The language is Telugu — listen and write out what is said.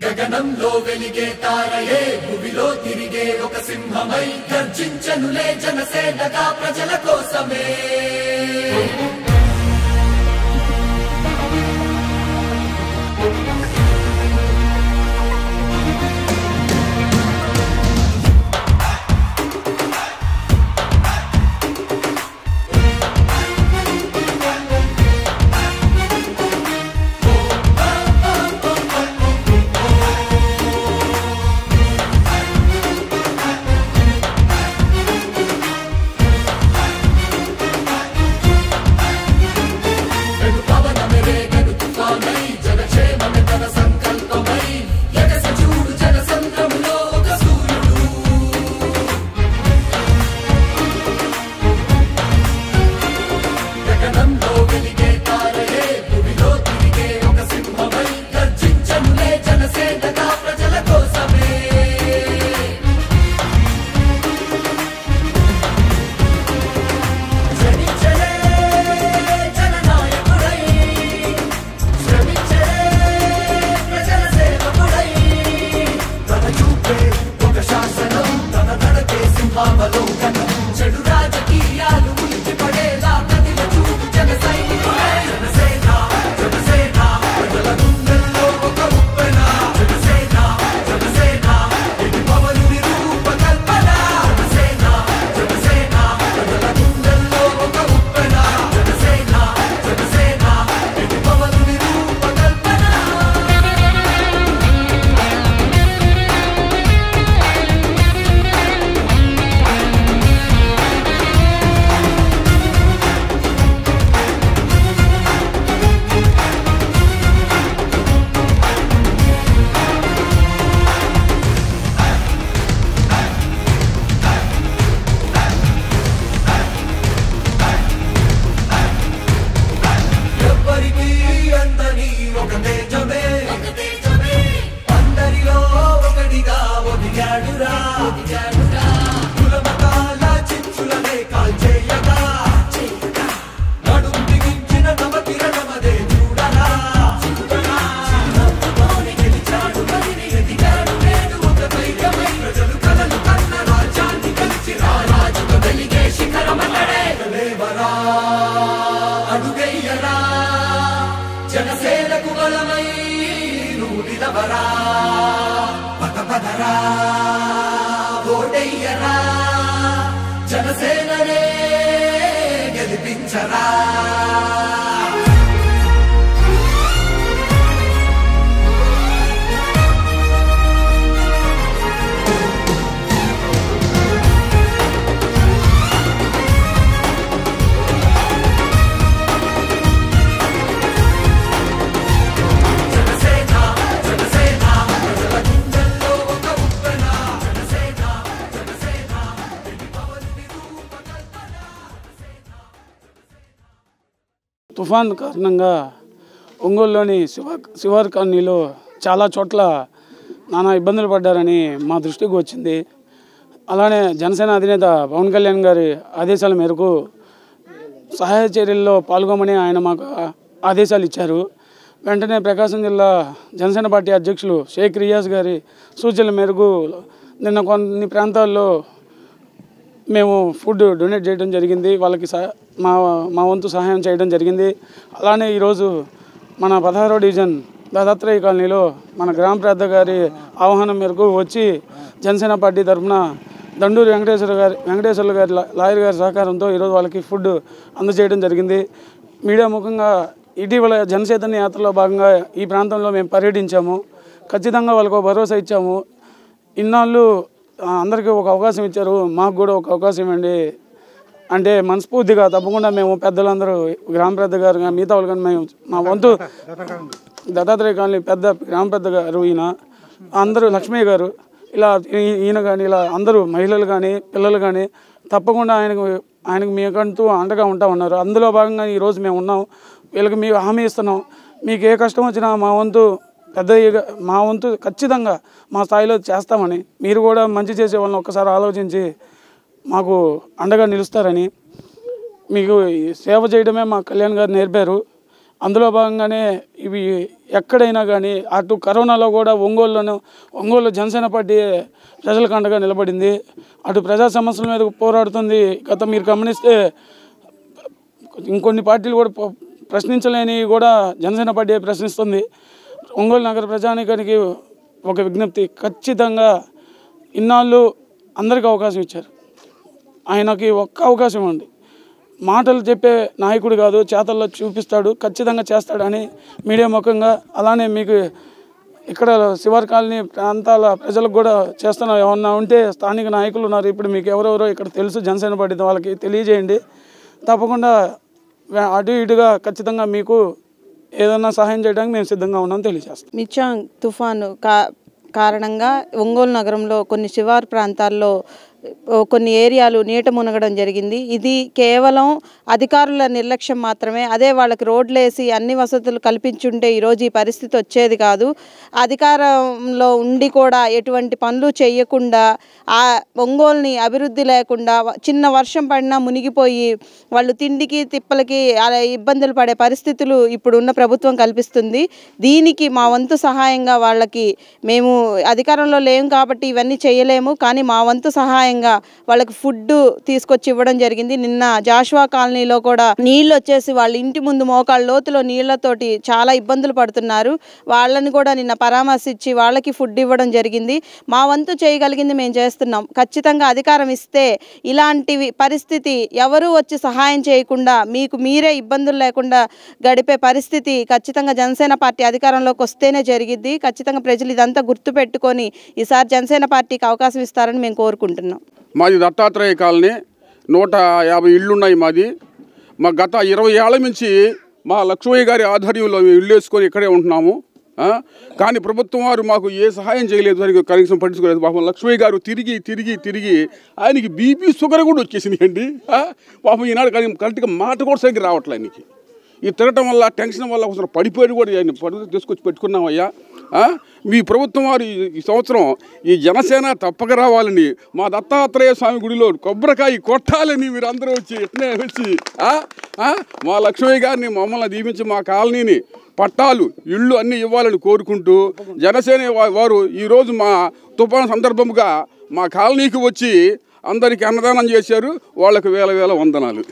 గగనంలో వెలిగే తారయే భూమిలో తిరిగే ఒక సింహమై గర్జించనులే జనసేనగా ప్రజల కోసమే. జనసేనకు బలమై నూటిలవరా పదపదరా ఓటయ్యరా జనసేననే గెలిపించరా. తుఫాన్ కారణంగా ఒంగోలులోని శివారు కాలనీలో చాలా చోట్ల నానా ఇబ్బందులు పడ్డారని మా దృష్టికి వచ్చింది. అలానే జనసేన అధినేత పవన్ కళ్యాణ్ గారి ఆదేశాల మేరకు సహాయ చర్యల్లో పాల్గొమని ఆయన మాకు ఆదేశాలు ఇచ్చారు. వెంటనే ప్రకాశం జిల్లా జనసేన పార్టీ అధ్యక్షులు షేక్ రియాజ్ గారి సూచనల మేరకు నిన్న కొన్ని ప్రాంతాల్లో మేము ఫుడ్ డొనేట్ చేయడం జరిగింది. వాళ్ళకి మా వంతు సహాయం చేయడం జరిగింది. అలానే ఈరోజు మన 16వ డివిజన్ దత్తాత్రేయ కాలనీలో మన గ్రామ పెద్ద గారి ఆహ్వానం మేరకు వచ్చి జనసేన పార్టీ తరఫున దండూరి వెంకటేశ్వర్లు గారి లాయర్ గారి సహకారంతో ఈరోజు వాళ్ళకి ఫుడ్ అందజేయడం జరిగింది. మీడియా ముఖంగా ఇటీవల జనచైతన్య యాత్రలో భాగంగా ఈ ప్రాంతంలో మేము పర్యటించాము. ఖచ్చితంగా వాళ్ళకు భరోసా ఇచ్చాము. ఇన్నాళ్ళు అందరికీ ఒక అవకాశం ఇచ్చారు, మాకు కూడా ఒక అవకాశం ఇవ్వండి అంటే మనస్ఫూర్తిగా తప్పకుండా మేము పెద్దలందరూ గ్రామ పెద్ద గారు కానీ మిగతా వాళ్ళు కానీ మేము మా వంతు దత్తాత్రేయ కాలనీ పెద్ద గ్రామ పెద్ద గారు ఈయన అందరూ లక్ష్మీ గారు ఇలా ఈయన కానీ ఇలా అందరూ మహిళలు కానీ పిల్లలు కానీ తప్పకుండా ఆయనకు మీకంటూ అండగా ఉంటా ఉన్నారు. అందులో భాగంగా ఈరోజు మేము ఉన్నాం. వీళ్ళకి మేము హామీ ఇస్తున్నాం, మీకు ఏ కష్టం వచ్చినా మా వంతు ఖచ్చితంగా మా స్థాయిలో చేస్తామని, మీరు కూడా మంచి చేసే వాళ్ళని ఒక్కసారి ఆలోచించి మాకు అండగా నిలుస్తారని, మీకు సేవ చేయడమే మా కళ్యాణ్ గారు నేర్పారు. అందులో భాగంగానే ఇవి ఎక్కడైనా కానీ అటు కరోనాలో కూడా ఒంగోలు జనసేన పార్టీ ప్రజలకు అండగా నిలబడింది. అటు ప్రజా సమస్యల మీద పోరాడుతుంది. మీరు గమనిస్తే ఇంకొన్ని పార్టీలు కూడా ప్రశ్నించలేని కూడా జనసేన పార్టీ ప్రశ్నిస్తుంది. ఒంగోలు నగర ప్రజానీకానికి ఒక విజ్ఞప్తి, ఖచ్చితంగా ఇన్నాళ్ళు అందరికీ అవకాశం ఇచ్చారు, ఆయనకి ఒక్క అవకాశం ఇవ్వండి. మాటలు చెప్పే నాయకుడు కాదు, చేతల్లో చూపిస్తాడు, ఖచ్చితంగా చేస్తాడని మీడియా ముఖంగా, అలానే మీకు ఇక్కడ శివార్ కాలనీ ప్రాంతాల ప్రజలకు కూడా చేస్తున్న ఏమన్నా ఉంటే స్థానిక నాయకులు ఉన్నారు, ఇప్పుడు మీకు ఎవరెవరో ఇక్కడ తెలుసు జనసేన పార్టీ వాళ్ళకి తెలియజేయండి. తప్పకుండా అటు ఇటుగా ఖచ్చితంగా మీకు ఏదైనా సహాయం చేయడానికి మేము సిద్ధంగా ఉన్నామని తెలియజేస్తాం. మిచాంగ్ తుఫాను కారణంగా ఒంగోలు నగరంలో కొన్ని శివారు ప్రాంతాల్లో కొన్ని ఏరియాలు నీట మునగడం జరిగింది. ఇది కేవలం అధికారుల నిర్లక్ష్యం మాత్రమే. అదే వాళ్ళకి రోడ్లు వేసి అన్ని వసతులు కల్పించుంటే ఈరోజు ఈ పరిస్థితి వచ్చేది కాదు. అధికారంలో ఉండి కూడా ఎటువంటి పనులు చేయకుండా ఆ ఒంగోలుని అభివృద్ధి లేకుండా చిన్న వర్షం పడినా మునిగిపోయి వాళ్ళు తిండికి తిప్పలకి అలా ఇబ్బందులు పడే పరిస్థితులు ఇప్పుడున్న ప్రభుత్వం కల్పిస్తుంది. దీనికి మా వంతు సహాయంగా వాళ్ళకి, మేము అధికారంలో లేము కాబట్టి ఇవన్నీ చేయలేము, కానీ మా వంతు సహాయం వాళ్ళకి ఫుడ్ తీసుకొచ్చి ఇవ్వడం జరిగింది. నిన్న జాషువా కాలనీలో కూడా నీళ్ళు వచ్చేసి వాళ్ళ ఇంటి ముందు మోకాళ్ళ లోతులో నీళ్లతోటి చాలా ఇబ్బందులు పడుతున్నారు. వాళ్ళని కూడా నిన్న పరామర్శించి వాళ్ళకి ఫుడ్ ఇవ్వడం జరిగింది. మా వంతు చేయగలిగింది మేము చేస్తున్నాం. ఖచ్చితంగా అధికారం ఇస్తే ఇలాంటివి పరిస్థితి ఎవరు వచ్చి సహాయం చేయకుండా మీకు మీరే ఇబ్బందులు లేకుండా గడిపే పరిస్థితి ఖచ్చితంగా జనసేన పార్టీ అధికారంలోకి వస్తేనే జరిగిద్ది. ఖచ్చితంగా ప్రజలు ఇదంతా గుర్తుపెట్టుకొని ఈసారి జనసేన పార్టీకి అవకాశం ఇస్తారని మేము కోరుకుంటున్నాం. మాది దత్తాత్రేయ కాలనీ, 150 ఇళ్ళున్నాయి మాది. మా గత 20 ఏళ్ల నుంచి మా లక్ష్మయ్య గారి ఆధ్వర్యంలో మేము ఇల్లు వేసుకొని ఇక్కడే ఉంటున్నాము. కానీ ప్రభుత్వం వారు మాకు ఏ సహాయం చేయలేదు, సరిగ్గా కనీసం పట్టించుకోలేదు. పాపం లక్ష్మయ్య గారు తిరిగి ఆయనకి బీపీ షుగర్ కూడా వచ్చేసింది అండి. పాపం ఈనాడు కానీ కరెక్ట్గా మాట కూడా సరిగ్గా రావట్లే ఆయనకి. ఈ తిరగటం వల్ల టెన్షన్ వల్ల ఒకసారి పడిపోయి కూడా ఆయన తీసుకొచ్చి పెట్టుకున్నామయ్యా. మీ ప్రభుత్వం వారు ఈ సంవత్సరం ఈ జనసేన తప్పక రావాలని, మా దత్తాత్రేయ స్వామి గుడిలో కొబ్బరికాయ కొట్టాలని మీరు అందరూ వచ్చి ఎట్నే వచ్చి మా లక్ష్మయ్య గారిని మమ్మల్ని దీవించి మా కాలనీని పట్టాలు ఇళ్ళు అన్నీ ఇవ్వాలని కోరుకుంటూ, జనసేన వారు ఈరోజు మా తుఫాను సందర్భంగా మా కాలనీకి వచ్చి అందరికీ అన్నదానం చేశారు. వాళ్ళకు వేల వందనాలు.